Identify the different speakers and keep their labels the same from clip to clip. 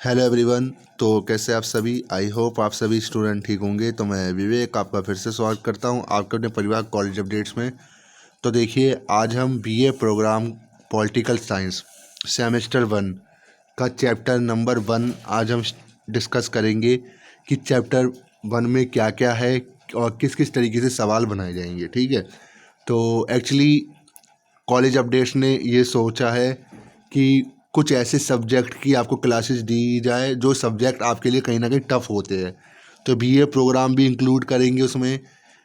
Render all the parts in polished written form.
Speaker 1: Hello everyone. तो कैसे आप सभी? आई होप आप सभी स्टूडेंट ठीक होंगे। तो मैं विवेक आपका फिर से स्वागत करता हूं आपके अपने परिवार कॉलेज अपडेट्स में। तो देखिए, आज हम BA programme political science semester 1 का चैप्टर नंबर 1 आज हम डिस्कस करेंगे कि चैप्टर 1 में क्या क्या है और किस किस तरीके से सवाल बनाए जाएंगे। ठीक है, तो एक्चुअली कॉलेज अपडेट्स ने ये सोचा है कि कुछ ऐसे सब्जेक्ट की आपको क्लासेस दी जाए जो सब्जेक्ट आपके लिए कहीं ना कहीं टफ़ होते हैं। तो बीए प्रोग्राम भी इंक्लूड करेंगे, उसमें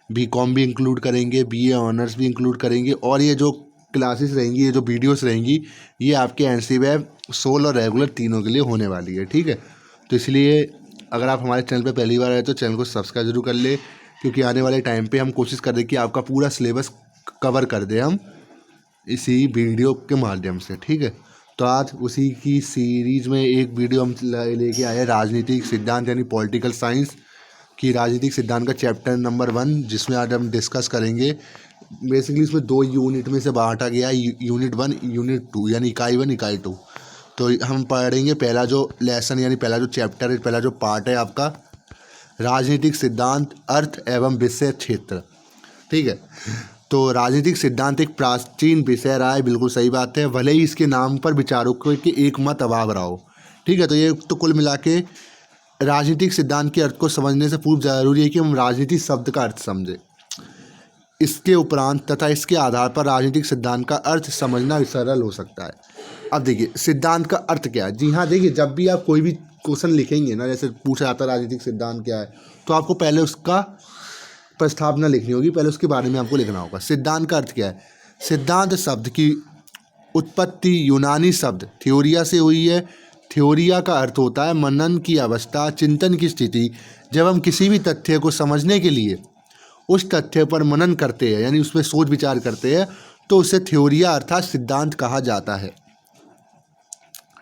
Speaker 1: बीकॉम भी इंक्लूड करेंगे, बीए ऑनर्स भी इंक्लूड करेंगे, और ये जो क्लासेस रहेंगी, ये जो वीडियोस रहेंगी, ये आपके एनसीवेब सोल और रेगुलर तीनों के लिए होने वाली है। ठीक है, तो इसलिए अगर आप हमारे चैनल पर पहली बार आए तो चैनल को सब्सक्राइब जरूर कर ले, क्योंकि आने वाले टाइम पर हम कोशिश कर रहे कि आपका पूरा सिलेबस कवर कर दें हम इसी वीडियो के माध्यम से। ठीक है, तो आज उसी की सीरीज में एक वीडियो हम लेके आए हैं, राजनीतिक सिद्धांत यानी पॉलिटिकल साइंस की राजनीतिक सिद्धांत का चैप्टर नंबर 1, जिसमें आज हम डिस्कस करेंगे। बेसिकली इसमें 2 यूनिट में से बांटा गया है, यूनिट 1 यूनिट 2, यानी इकाई 1 इकाई 2। तो हम पढ़ेंगे पहला जो लेसन यानी पहला जो चैप्टर है, पहला जो पार्ट है आपका राजनीतिक सिद्धांत, अर्थ एवं विषय क्षेत्र। ठीक है, तो राजनीतिक सिद्धांत एक प्राचीन विषय रहा है, बिल्कुल सही बात है, भले ही इसके नाम पर विचारों के एक मत अभाव रहा हो। ठीक है, तो ये तो कुल मिला के राजनीतिक सिद्धांत के अर्थ को समझने से पूर्व जरूरी है कि हम राजनीति शब्द का अर्थ समझें। इसके उपरांत तथा इसके आधार पर राजनीतिक सिद्धांत का अर्थ समझना सरल हो सकता है। अब देखिए, सिद्धांत का अर्थ क्या है। जी हाँ, देखिए, जब भी आप कोई भी क्वेश्चन लिखेंगे ना, जैसे पूछा जाता है राजनीतिक सिद्धांत क्या है, तो आपको पहले उसका प्रस्तावना लिखनी होगी, पहले उसके बारे में आपको लिखना होगा। सिद्धांत का अर्थ क्या है? सिद्धांत शब्द की उत्पत्ति यूनानी शब्द थ्योरिया से हुई है। थ्योरिया का अर्थ होता है मनन की अवस्था, चिंतन की स्थिति। जब हम किसी भी तथ्य को समझने के लिए उस तथ्य पर मनन करते हैं, यानी उसमें सोच विचार करते हैं, तो उसे थ्योरिया अर्थात सिद्धांत कहा जाता है।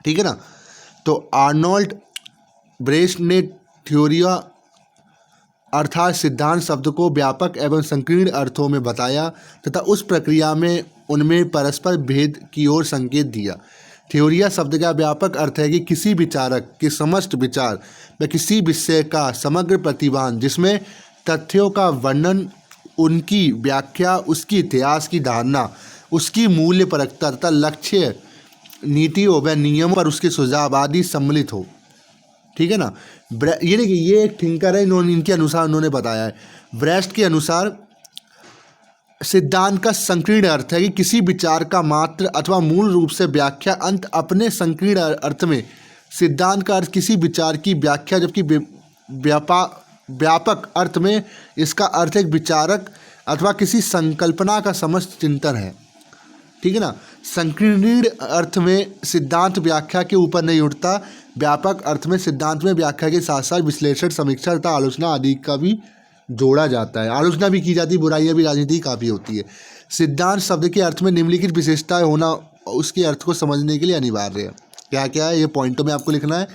Speaker 1: ठीक है ना। तो आर्नोल्ड ब्रेस्ट ने थ्योरिया अर्थात सिद्धांत शब्द को व्यापक एवं संकीर्ण अर्थों में बताया तथा उस प्रक्रिया में उनमें परस्पर भेद की ओर संकेत दिया। थ्योरिया शब्द का व्यापक अर्थ है कि किसी विचारक के समस्त विचार व किसी विषय का समग्र प्रतिपादन, जिसमें तथ्यों का वर्णन, उनकी व्याख्या, उसकी इतिहास की धारणा, उसकी मूल्य परकता तथा लक्ष्य, नीतियों व नियमों पर उसके सुझाव आदि सम्मिलित हो। ठीक है ना। ये देखिए, ये एक थिंकर है, इनके अनुसार उन्होंने बताया है। ब्रेस्ट के अनुसार सिद्धांत का संकीर्ण अर्थ है कि किसी विचार का मात्र अथवा मूल रूप से व्याख्या अंत अपने संकीर्ण अर्थ में। सिद्धांत का अर्थ किसी विचार की व्याख्या, जबकि व्यापक अर्थ में इसका अर्थ एक विचारक अथवा किसी संकल्पना का समस्त चिंतन है। ठीक है ना। संकीर्ण अर्थ में सिद्धांत व्याख्या के ऊपर नहीं उठता। व्यापक अर्थ में सिद्धांत में व्याख्या के साथ साथ विश्लेषण, समीक्षा तथा आलोचना आदि का भी जोड़ा जाता है। आलोचना भी की जाती है, बुराइयां भी राजनीति काफ़ी होती है। सिद्धांत शब्द के अर्थ में निम्नलिखित विशेषताएं होना उसके अर्थ को समझने के लिए अनिवार्य है। क्या क्या है, ये पॉइंटों में आपको लिखना है।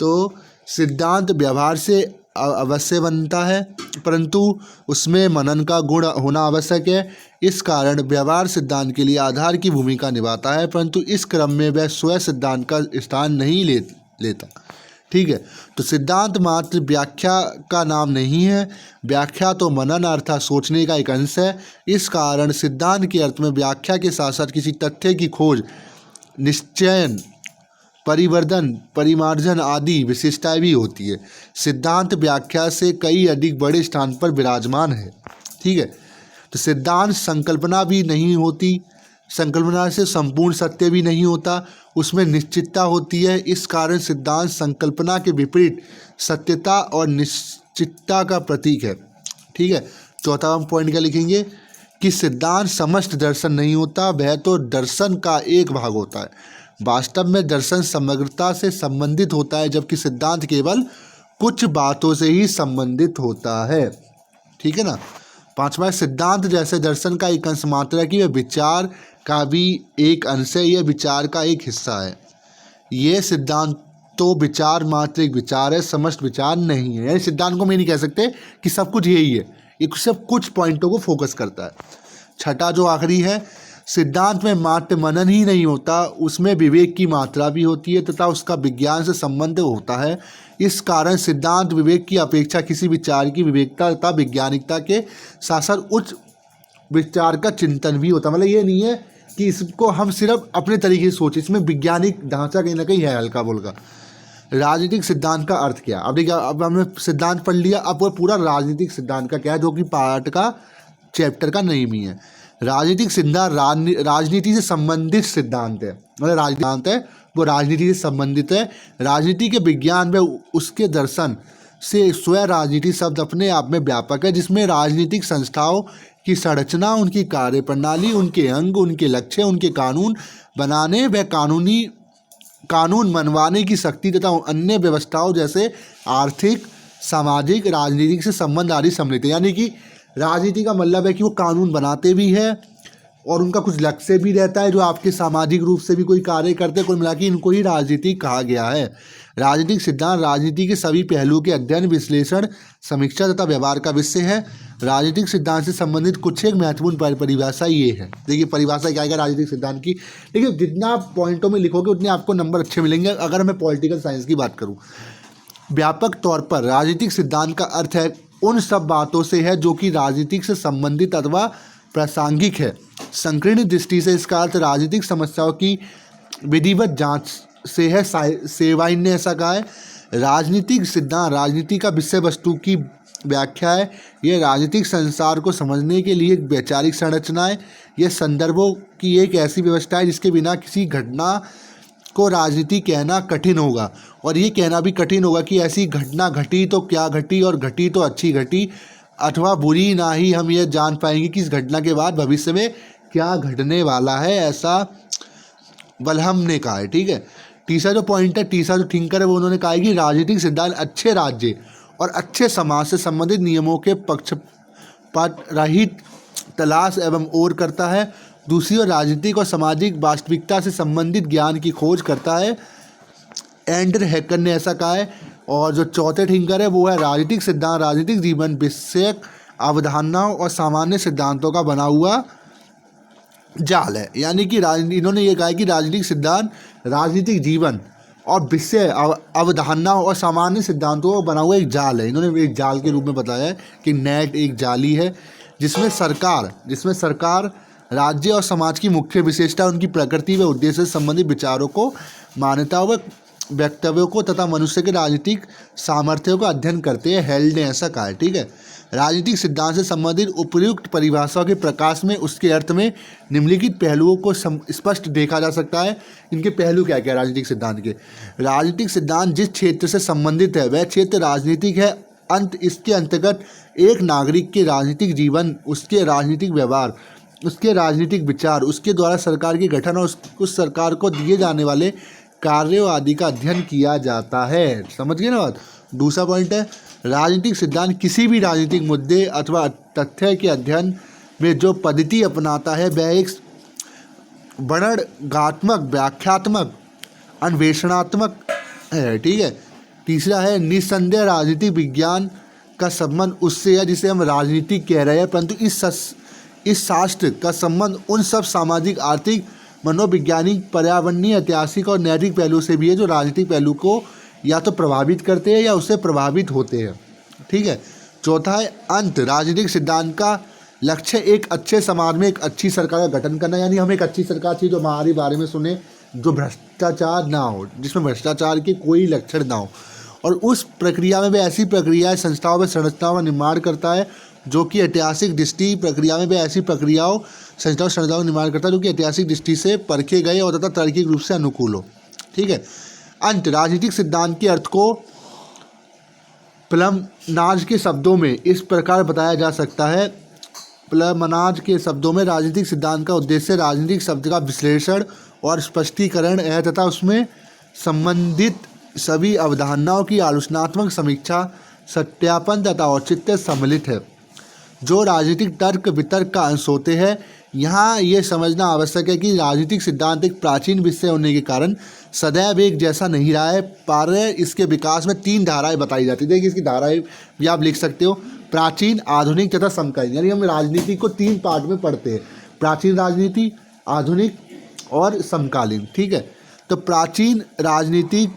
Speaker 1: तो सिद्धांत व्यवहार से अवश्य बनता है, परंतु उसमें मनन का गुण होना आवश्यक है। इस कारण व्यवहार सिद्धांत के लिए आधार की भूमिका निभाता है, परंतु इस क्रम में वह स्वयं सिद्धांत का स्थान नहीं लेता। ठीक है, तो सिद्धांत मात्र व्याख्या का नाम नहीं है। व्याख्या तो मनन अर्थात सोचने का एक अंश है। इस कारण सिद्धांत के अर्थ में व्याख्या के साथ साथ किसी तथ्य की खोज, निश्चयन, परिवर्धन, परिमार्जन आदि विशेषताएं भी होती है। सिद्धांत व्याख्या से कई अधिक बड़े स्थान पर विराजमान है। ठीक है, तो सिद्धांत संकल्पना भी नहीं होती, संकल्पना से संपूर्ण सत्य भी नहीं होता, उसमें निश्चितता होती है। इस कारण सिद्धांत संकल्पना के विपरीत सत्यता और निश्चितता का प्रतीक है। ठीक है, चौथा हम पॉइंट क्या लिखेंगे कि सिद्धांत समस्त दर्शन नहीं होता, वह तो दर्शन का एक भाग होता है। वास्तव में दर्शन समग्रता से संबंधित होता है, जबकि सिद्धांत केवल कुछ बातों से ही संबंधित होता है। ठीक है ना। पांचवा, सिद्धांत जैसे दर्शन का एक अंश मात्र है कि वह विचार का भी एक अंश है, यह विचार का एक हिस्सा है। यह सिद्धांत तो विचार मात्र एक विचार है, समस्त विचार नहीं है। सिद्धांत को मैं नहीं कह सकते कि सब कुछ यही है, ये सब कुछ पॉइंटों को फोकस करता है। छठा जो आखिरी है, सिद्धांत में मात्र मनन ही नहीं होता, उसमें विवेक की मात्रा भी होती है तथा उसका विज्ञान से संबंध होता है। इस कारण सिद्धांत विवेक की अपेक्षा किसी विचार की विवेकता तथा वैज्ञानिकता के साथ साथ उच्च विचार का चिंतन भी होता है। मतलब ये नहीं है कि इसको हम सिर्फ अपने तरीके से सोचें, इसमें वैज्ञानिक ढांचा कहीं ना कहीं है हल्का फुल्का। राजनीतिक सिद्धांत का अर्थ क्या? अब देखिए, अब हमने सिद्धांत पढ़ लिया, अब वो पूरा राजनीतिक सिद्धांत का क्या है, जो कि पार्ट का चैप्टर का नेम ही है। राजनीतिक सिद्धांत राजनीति से संबंधित सिद्धांत है, मतलब सिद्धांत है वो राजनीति से संबंधित है। राजनीति के विज्ञान में उसके दर्शन से स्वयं राजनीति शब्द अपने आप में व्यापक है, जिसमें राजनीतिक संस्थाओं की संरचना, उनकी कार्यप्रणाली, उनके अंग, उनके लक्ष्य, उनके कानून बनाने व कानून मनवाने की शक्ति तथा अन्य व्यवस्थाओं जैसे आर्थिक, सामाजिक, राजनीतिक से संबंध आदि सम्मिलित है। यानी कि राजनीति का मतलब है कि वो कानून बनाते भी है और उनका कुछ लक्ष्य भी रहता है, जो आपके सामाजिक रूप से भी कोई कार्य करते हैं। कुल मिला के इनको ही राजनीति कहा गया है। राजनीतिक सिद्धांत राजनीति के सभी पहलुओं के अध्ययन, विश्लेषण, समीक्षा तथा व्यवहार का विषय है। राजनीतिक सिद्धांत से संबंधित कुछ एक महत्वपूर्ण परिभाषा ये है। देखिए परिभाषा क्या है राजनीतिक सिद्धांत की। देखिए जितना आप पॉइंटों में लिखोगे उतने आपको नंबर अच्छे मिलेंगे। अगर मैं पॉलिटिकल साइंस की बात करूँ, व्यापक तौर पर राजनीतिक सिद्धांत का अर्थ है उन सब बातों से है जो कि राजनीतिक से संबंधित अथवा प्रासंगिक है। संकीर्ण दृष्टि से इसका अर्थ राजनीतिक समस्याओं की विधिवत जांच से है। सेवाइन ने ऐसा कहा है। राजनीतिक सिद्धांत राजनीति का विषय वस्तु की व्याख्या है। यह राजनीतिक संसार को समझने के लिए एक वैचारिक संरचना है। यह संदर्भों की एक ऐसी व्यवस्था है जिसके बिना किसी घटना को राजनीति कहना कठिन होगा, और ये कहना भी कठिन होगा कि ऐसी घटना घटी तो क्या घटी और घटी तो अच्छी घटी अथवा बुरी। ना ही हम ये जान पाएंगे कि इस घटना के बाद भविष्य में क्या घटने वाला है, ऐसा बलहम ने कहा है। ठीक है, तीसरा जो पॉइंट है, तीसरा जो थिंकर है वो उन्होंने कहा है कि राजनीतिक सिद्धांत अच्छे राज्य और अच्छे समाज से संबंधित नियमों के पक्षपात रहित तलाश एवं ओर करता है। दूसरी ओर राजनीतिक और सामाजिक वास्तविकता से संबंधित ज्ञान की खोज करता है। एंडर हैकर ने ऐसा कहा है। और जो चौथे थिंकर है वो है राजनीतिक सिद्धांत राजनीतिक जीवन विषयक अवधारणाओं और सामान्य सिद्धांतों का बना हुआ जाल है। यानी कि इन्होंने ये कहा है कि राजनीतिक सिद्धांत राजनीतिक जीवन और विषय अवधारणाओं और सामान्य सिद्धांतों का बना हुआ एक जाल है। इन्होंने एक जाल के रूप में बताया है कि नेट एक जाली है जिसमें सरकार राज्य और समाज की मुख्य विशेषता, उनकी प्रकृति व उद्देश्य से संबंधित विचारों को, मान्यताओं व वक्तव्यों को तथा मनुष्य के राजनीतिक सामर्थ्यों का अध्ययन करते हैं। हेल्ड ने ऐसा कहा है। ठीक है, राजनीतिक सिद्धांत से संबंधित उपयुक्त परिभाषाओं के प्रकाश में उसके अर्थ में निम्नलिखित पहलुओं को स्पष्ट देखा जा सकता है। इनके पहलू क्या क्या राजनीतिक सिद्धांत के? राजनीतिक सिद्धांत जिस क्षेत्र से संबंधित है वह क्षेत्र राजनीतिक है। इसके अंतर्गत एक नागरिक के राजनीतिक जीवन, उसके राजनीतिक व्यवहार, उसके राजनीतिक विचार, उसके द्वारा सरकार के गठन और उस सरकार को दिए जाने वाले कार्यों आदि का अध्ययन किया जाता है। समझ गए ना बात? दूसरा पॉइंट है राजनीतिक सिद्धांत किसी भी राजनीतिक मुद्दे अथवा तथ्य के अध्ययन में जो पद्धति अपनाता है वह एक वर्णनात्मक, व्याख्यात्मक, अन्वेषणात्मक है। ठीक है, तीसरा है निस्संदेह राजनीतिक विज्ञान का संबंध उससे है जिसे हम राजनीति कह रहे हैं, परंतु इस शास्त्र का संबंध उन सब सामाजिक, आर्थिक, मनोवैज्ञानिक, पर्यावरणीय, ऐतिहासिक और नैतिक पहलू से भी है जो राजनीतिक पहलू को या तो प्रभावित करते हैं या उससे प्रभावित होते हैं। ठीक है, चौथा है अंत राजनीतिक सिद्धांत का लक्ष्य एक अच्छे समाज में एक अच्छी सरकार का गठन करना। यानी हमें एक अच्छी सरकार चाहिए जो हमारे बारे में सुने, जो भ्रष्टाचार ना हो, जिसमें भ्रष्टाचार के कोई लक्षण ना हो, और उस प्रक्रिया में वह ऐसी प्रक्रियाएं, संस्थाओं व संरचनाओं का निर्माण करता है जो कि ऐतिहासिक दृष्टि प्रक्रिया में वह ऐसी प्रक्रियाओं, संस्थाओं का निर्माण करता है जो कि ऐतिहासिक दृष्टि से परखे गए और तथा तार्किक रूप से अनुकूल हो। ठीक है, अंत राजनीतिक सिद्धांत के अर्थ को प्लमनाज के शब्दों में इस प्रकार बताया जा सकता है। प्लमनाज के शब्दों में राजनीतिक सिद्धांत का उद्देश्य राजनीतिक शब्द का विश्लेषण और स्पष्टीकरण है तथा उसमें संबंधित सभी अवधारणाओं की आलोचनात्मक समीक्षा, सत्यापन तथा औचित्य सम्मिलित है जो राजनीतिक तर्क वितर्क का अंश होते हैं। यहाँ ये समझना आवश्यक है कि राजनीतिक सिद्धांत एक प्राचीन विषय होने के कारण सदैव एक जैसा नहीं रहा है। पारे इसके विकास में 3 धाराएं बताई जाती है। देखिए इसकी धाराएं भी आप लिख सकते हो, प्राचीन, आधुनिक तथा समकालीन। यानी हम राजनीति को 3 पार्ट में पढ़ते हैं, प्राचीन राजनीति, आधुनिक और समकालीन। ठीक है, तो प्राचीन राजनीतिक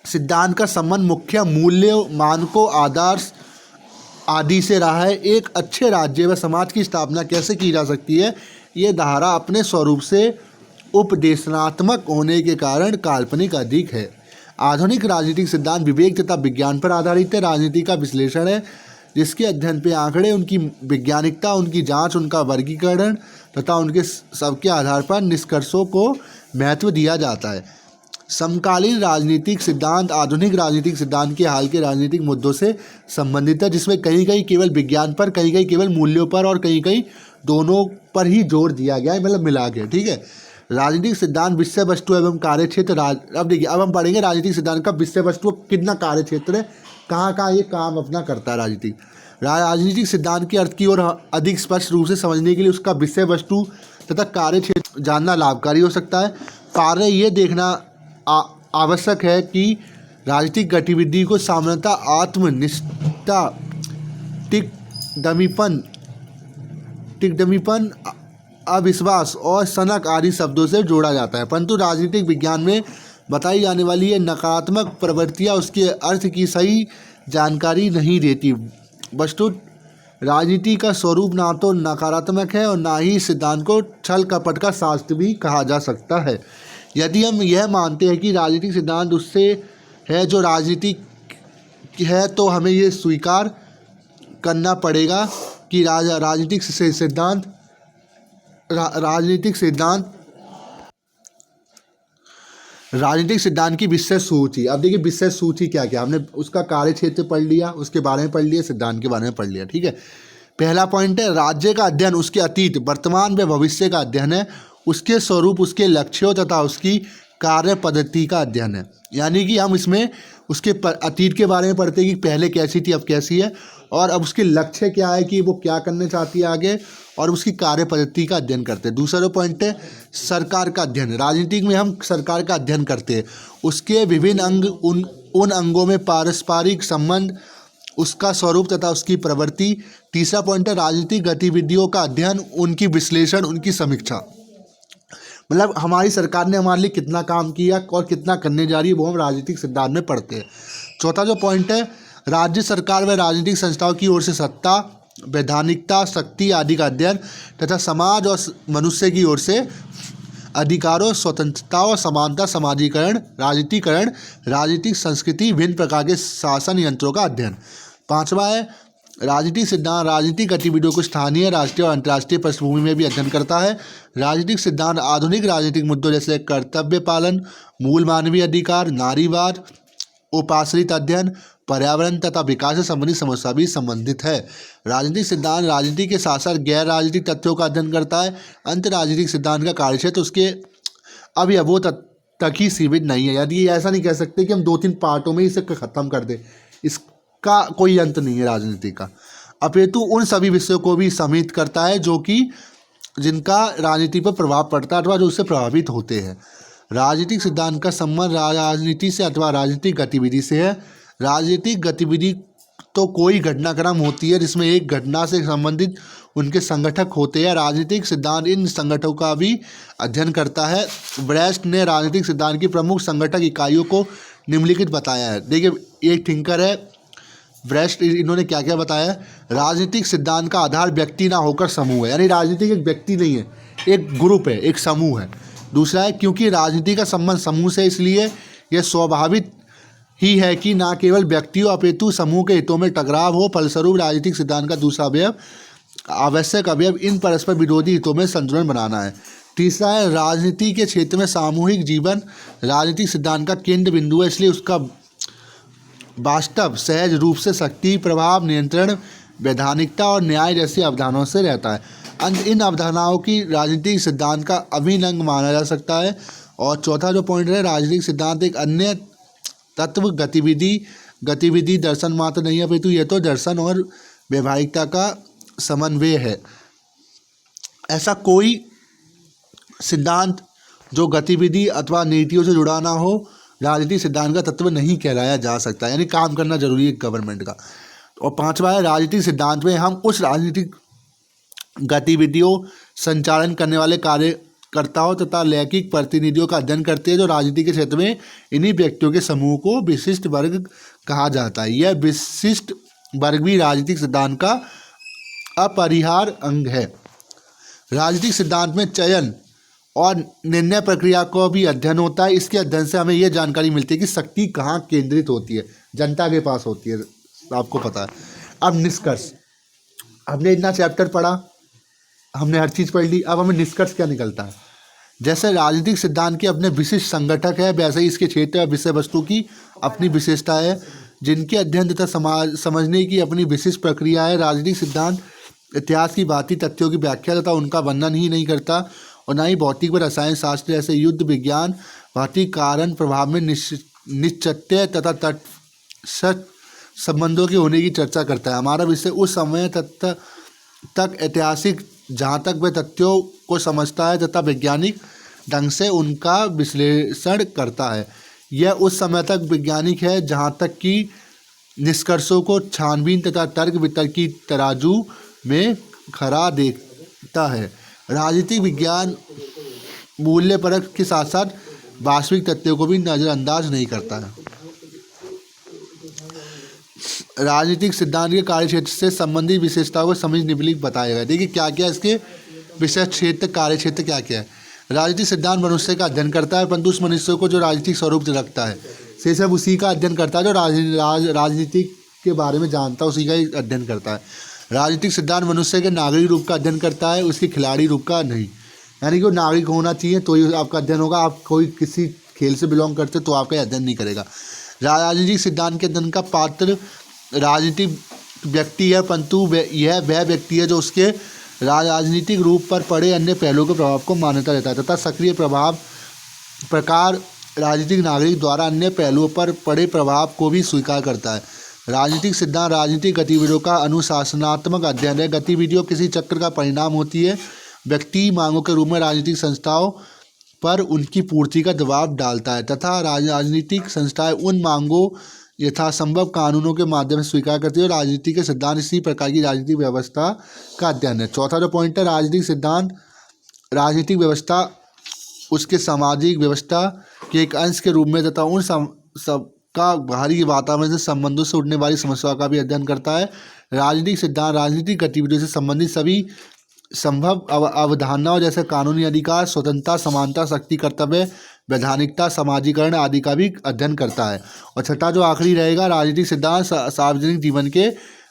Speaker 1: सिद्धांत का संबंध मुख्य मूल्यों, मानकों, आदर्श आदि से रहा है। एक अच्छे राज्य व समाज की स्थापना कैसे की जा सकती है, ये धारा अपने स्वरूप से उपदेशनात्मक होने के कारण काल्पनिक अधिक है। आधुनिक राजनीतिक सिद्धांत विवेक तथा विज्ञान पर आधारित है। राजनीति का विश्लेषण है जिसके अध्ययन पे आंकड़े, उनकी वैज्ञानिकता, उनकी जांच, उनका वर्गीकरण तथा उनके सबके आधार पर निष्कर्षों को महत्व दिया जाता है। समकालीन राजनीतिक सिद्धांत आधुनिक राजनीतिक सिद्धांत के हाल के राजनीतिक मुद्दों से संबंधित है, जिसमें कहीं कहीं केवल विज्ञान पर, कहीं कहीं केवल मूल्यों पर और कहीं कहीं दोनों पर ही जोर दिया गया है, मतलब मिला के। ठीक है, राजनीतिक सिद्धांत विषय वस्तु एवं कार्य क्षेत्र। अब देखिए, अब हम पढ़ेंगे राजनीतिक सिद्धांत का विषय वस्तु कितना कार्य क्षेत्र है, कहाँ कहाँ ये काम अपना करता है। राजनीतिक सिद्धांत के अर्थ की ओर अधिक स्पष्ट रूप से समझने के लिए उसका विषय वस्तु तथा कार्य क्षेत्र जानना लाभकारी हो सकता है। कार्य ये देखना आवश्यक है कि राजनीतिक गतिविधि को सामान्यतः आत्मनिष्ठा, टिकदमीपन, अविश्वास और सनक आदि शब्दों से जोड़ा जाता है, परंतु राजनीतिक विज्ञान में बताई जाने वाली ये नकारात्मक प्रवृत्तियाँ उसके अर्थ की सही जानकारी नहीं देती। वस्तुत राजनीति का स्वरूप ना तो नकारात्मक है और ना ही सिद्धांत को छल कपट का शास्त्र भी कहा जा सकता है। यदि हम यह मानते हैं कि राजनीतिक सिद्धांत उससे है जो राजनीतिक है, तो हमें ये स्वीकार करना पड़ेगा कि राजनीतिक सिद्धांत की विषय सूची। अब देखिए विषय सूची क्या क्या, हमने उसका कार्य क्षेत्र पढ़ लिया, उसके बारे में पढ़ लिया, सिद्धांत के बारे में पढ़ लिया। ठीक है, पहला पॉइंट है राज्य का अध्ययन उसके अतीत, वर्तमान व भविष्य का अध्ययन है, उसके स्वरूप, उसके लक्ष्यों तथा उसकी कार्य पद्धति का अध्ययन है। यानी कि हम इसमें उसके अतीत के बारे में पढ़ते हैं कि पहले कैसी थी, अब कैसी है, और अब उसके लक्ष्य क्या है कि वो क्या करने चाहती है आगे, और उसकी कार्य पद्धति का अध्ययन करते हैं। दूसरा जो पॉइंट है सरकार का अध्ययन। राजनीतिक में हम सरकार का अध्ययन करते हैं, उसके विभिन्न अंग, उन अंगों में पारस्परिक संबंध, उसका स्वरूप तथा उसकी प्रवृत्ति। तीसरा पॉइंट है राजनीतिक गतिविधियों का अध्ययन, उनकी विश्लेषण, उनकी समीक्षा, मतलब हमारी सरकार ने हमारे लिए कितना काम किया और कितना करने जा रही है, वो हम राजनीतिक सिद्धांत में पढ़ते हैं। चौथा जो पॉइंट है राज्य सरकार व राजनीतिक संस्थाओं की ओर से सत्ता, वैधानिकता, शक्ति आदि का अध्ययन तथा समाज और मनुष्य की ओर से अधिकारों, स्वतंत्रता और समानता, समाजीकरण, राजनीतिकरण, राजनीतिक संस्कृति, भिन्न प्रकार के शासन यंत्रों का अध्ययन। पांचवा है राजनीतिक सिद्धांत राजनीतिक गतिविधियों को स्थानीय, राष्ट्रीय और अंतर्राष्ट्रीय पृष्ठभूमि में भी अध्ययन करता है। राजनीतिक सिद्धांत आधुनिक राजनीतिक मुद्दों जैसे कर्तव्य पालन, मूल मानवीय अधिकार, नारीवाद, उपाश्रित अध्ययन, पर्यावरण तथा विकास से संबंधित समस्या भी संबंधित है। राजनीतिक सिद्धांत राजनीति के साथ साथ गैर राजनीतिक तथ्यों का अध्ययन करता है। अंत राजनीतिक सिद्धांत का कार्यक्षेत्र उसके अब यह वो तक ही सीमित नहीं है। यदि ऐसा नहीं कह सकते कि हम 2-3 पार्टों में इसे ख़त्म कर दें, इसका कोई अंत नहीं है राजनीति का, अपितु उन सभी विषयों को भी सम्मिलित करता है जो कि जिनका राजनीति पर प्रभाव पड़ता है अथवा जो उससे प्रभावित होते हैं। राजनीतिक सिद्धांत का संबंध राजनीति से अथवा राजनीतिक गतिविधि से है। राजनीतिक गतिविधि तो कोई घटनाक्रम होती है जिसमें एक घटना से संबंधित उनके संगठक होते हैं। राजनीतिक सिद्धांत इन संगठनों का भी अध्ययन करता है। ब्रेस्ट ने राजनीतिक सिद्धांत की प्रमुख संगठक इकाइयों को निम्नलिखित बताया है। देखिए एक थिंकर है ब्रेस्ट, इन्होंने क्या क्या बताया। राजनीतिक सिद्धांत का आधार व्यक्ति ना होकर समूह है, यानी राजनीति एक व्यक्ति नहीं है, एक ग्रुप है, एक समूह है। दूसरा है क्योंकि राजनीति का संबंध समूह से, इसलिए यह स्वाभाविक ही है कि ना केवल व्यक्तियों अपितु समूह के हितों में टकराव हो। फलस्वरूप राजनीतिक सिद्धांत का दूसरा अवयव, आवश्यक अवयव, इन परस्पर विरोधी हितों में संतुलन बनाना है। तीसरा है राजनीति के क्षेत्र में सामूहिक जीवन राजनीतिक सिद्धांत का केंद्र बिंदु है, इसलिए उसका वास्तव सहज रूप से शक्ति, प्रभाव, नियंत्रण, वैधानिकता और न्याय जैसी अवधारणाओं से रहता है। इन अवधारणाओं की राजनीतिक सिद्धांत का अभिन्न अंग माना जा सकता है। और चौथा जो पॉइंट है राजनीतिक सिद्धांत एक अन्य तत्व गतिविधि दर्शन मात्र नहीं है, अपितु यह तो दर्शन और व्यवहारिकता का समन्वय है। ऐसा कोई सिद्धांत जो गतिविधि अथवा नीतियों से जुड़ा ना हो राजनीतिक सिद्धांत का तत्व नहीं कहलाया जा सकता, यानी काम करना जरूरी है गवर्नमेंट का। और पांचवा है राजनीतिक सिद्धांत में हम उस राजनीतिक गतिविधियों संचालन करने वाले कार्यकर्ताओं तथा लैंगिक प्रतिनिधियों का अध्ययन करते हैं, जो राजनीति के क्षेत्र में इन्हीं व्यक्तियों के समूह को विशिष्ट वर्ग कहा जाता है। यह विशिष्ट वर्ग भी राजनीतिक सिद्धांत का अपरिहार्य अंग है। राजनीतिक सिद्धांत में चयन और निर्णय प्रक्रिया को भी अध्ययन होता है। इसके अध्ययन से हमें यह जानकारी मिलती है कि शक्ति कहाँ केंद्रित होती है, जनता के पास होती है, आपको पता है। अब निष्कर्ष, हमने इतना चैप्टर पढ़ा, हमने हर चीज़ पढ़ ली, अब हमें निष्कर्ष क्या निकलता है। जैसे राजनीतिक सिद्धांत के अपने विशिष्ट संगठक है, वैसे ही इसके क्षेत्र और विषय वस्तु की अपनी विशेषता है, जिनके अध्ययन तथा समझने की अपनी विशिष्ट प्रक्रिया है। राजनीतिक सिद्धांत इतिहास की भांति तथ्यों की व्याख्या तथा उनका वर्णन ही नहीं करता और न ही भौतिक व रसायन शास्त्र जैसे युद्ध विज्ञान भौतिक कारण प्रभाव में निश्चय तथा तटस्थ संबंधों के होने की चर्चा करता है। हमारा विषय उस समय तक ऐतिहासिक जहाँ तक वह तथ्यों को समझता है तथा वैज्ञानिक ढंग से उनका विश्लेषण करता है। यह उस समय तक वैज्ञानिक है जहाँ तक कि निष्कर्षों को छानबीन तथा तर्क वितर्क की तराजू में खरा देखता है। राजनीतिक विज्ञान मूल्य परख के साथ साथ वास्तविक तथ्यों को भी नज़रअंदाज नहीं करता है। राजनीतिक सिद्धांत के कार्यक्षेत्र से संबंधित विशेषताओं को समझ निम्नलिखित बताया गया। देखिए क्या क्या इसके विषय क्षेत्र कार्य क्षेत्र क्या क्या है। राजनीतिक सिद्धांत मनुष्य का अध्ययन करता है, परंतु उस मनुष्य को जो राजनीतिक स्वरूप रखता है से सब उसी का अध्ययन करता है, जो राजनीतिक के बारे में जानता है उसी का ही अध्ययन करता है। राजनीतिक सिद्धांत मनुष्य के नागरिक रूप का अध्ययन करता है, उसके खिलाड़ी रूप का नहीं। यानी कि वो नागरिक होना चाहिए तो ही आपका अध्ययन होगा। आप कोई किसी खेल से बिलोंग करते तो आपका अध्ययन नहीं करेगा। राजनीतिक सिद्धांत के अध्ययन का पात्र राजनीतिक व्यक्ति है, परंतु यह वह व्यक्ति है जो उसके राजनीतिक रूप पर पड़े अन्य पहलुओं के प्रभाव को मान्यता देता है तथा सक्रिय प्रकार राजनीतिक नागरिक द्वारा अन्य पहलुओं पर पड़े प्रभाव को भी स्वीकार करता है। राजनीतिक सिद्धांत राजनीतिक गतिविधियों का अनुशासनात्मक अध्ययन है। गतिविधियों किसी चक्र का परिणाम होती है। व्यक्ति मांगों के रूप में राजनीतिक संस्थाओं पर उनकी पूर्ति का दबाव डालता है तथा राजनीतिक संस्थाएं उन मांगों यथासंभव कानूनों के माध्यम से स्वीकार करती है। राजनीति के सिद्धांत इसी प्रकार की राजनीतिक व्यवस्था का अध्ययन है। चौथा जो पॉइंट है, राजनीतिक सिद्धांत राजनीतिक व्यवस्था उसके सामाजिक व्यवस्था के एक अंश के रूप में तथा उन सबका बाहरी वातावरण से संबंधों से उठने वाली समस्याओं का भी अध्ययन करता है। राजनीतिक सिद्धांत राजनीतिक गतिविधियों से संबंधित सभी संभव अवधारणाओं जैसे कानूनी अधिकार, स्वतंत्रता, समानता, शक्ति, कर्तव्य, वैधानिकता, समाजीकरण आदि का भी अध्ययन करता है। और छठा जो आखिरी रहेगा, राजनीतिक सिद्धांत सार्वजनिक जीवन के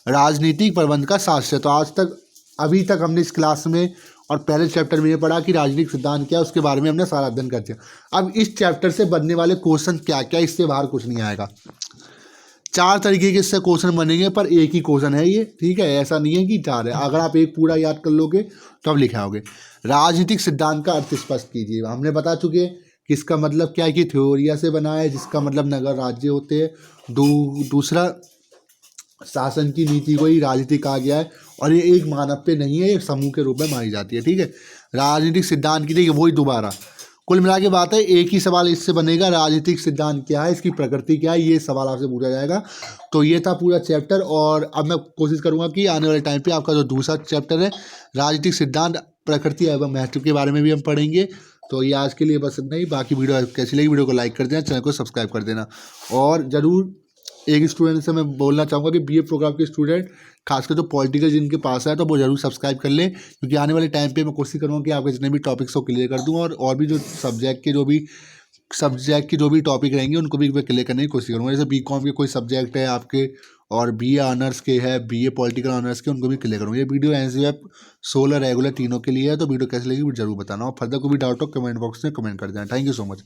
Speaker 1: राजनीतिक प्रबंध का शास्त्र है। तो आज तक अभी तक हमने इस क्लास में और पहले चैप्टर में ये पढ़ा कि राजनीतिक सिद्धांत क्या है, उसके बारे में हमने सारा अध्ययन कर दिया। अब इस चैप्टर से बनने वाले क्वेश्चन क्या क्या, इससे बाहर कुछ नहीं आएगा। 4 तरीके के इससे क्वेश्चन बनेंगे, पर एक ही क्वेश्चन है ये, ठीक है। ऐसा नहीं है कि 4 है। अगर आप एक पूरा याद कर लोगे तो अब लिखाओगे। राजनीतिक सिद्धांत का अर्थ स्पष्ट कीजिए। हमने बता चुके कि इसका मतलब क्या है कि थ्योरिया से बना है, जिसका मतलब नगर राज्य होते हैं। दूसरा, शासन की नीति को ही राजनीति कहा गया है और ये एक मानव पे नहीं है, एक समूह के रूप में मानी जाती है, ठीक है। राजनीतिक सिद्धांत की देखिए वही दोबारा कुल मिला के बात है। एक ही सवाल इससे बनेगा, राजनीतिक सिद्धांत क्या है, इसकी प्रकृति क्या है, ये सवाल आपसे पूछा जाएगा। तो ये था पूरा चैप्टर। और अब मैं कोशिश करूंगा कि आने वाले टाइम पे आपका जो दूसरा चैप्टर है राजनीतिक सिद्धांत प्रकृति एवं महत्व के बारे में भी हम पढ़ेंगे। तो ये आज के लिए बस इतना ही। बाकी वीडियो कैसी लगी, वीडियो को लाइक कर देना, चैनल को सब्सक्राइब कर देना। और ज़रूर एक स्टूडेंट से मैं बोलना चाहूँगा कि बीए प्रोग्राम के स्टूडेंट खासकर जो पॉलिटिकल जिनके पास है तो वो जरूर सब्सक्राइब कर लें, क्योंकि आने वाले टाइम पे मैं कोशिश करूँगा कि आपके जितने भी टॉपिक्स को क्लियर कर दूँ और भी जो सब्जेक्ट के जो भी टॉपिक रहेंगे उनको भी मैं क्लियर करने की कोशिश करूँगा। जैसे बीकॉम के कोई सब्जेक्ट है आपके और बीए ऑनर्स के है, बीए पॉलिटिकल ऑनर्स के, उनको भी क्लियर करूँगा। ये वीडियो एनसीईआरटी 16 रेगुलर तीनों के लिए है। तो वीडियो कैसी लगी जरूर बताना और फर्दर कोई भी डाउट हो कमेंट बॉक्स में कमेंट कर देना। Thank you so much.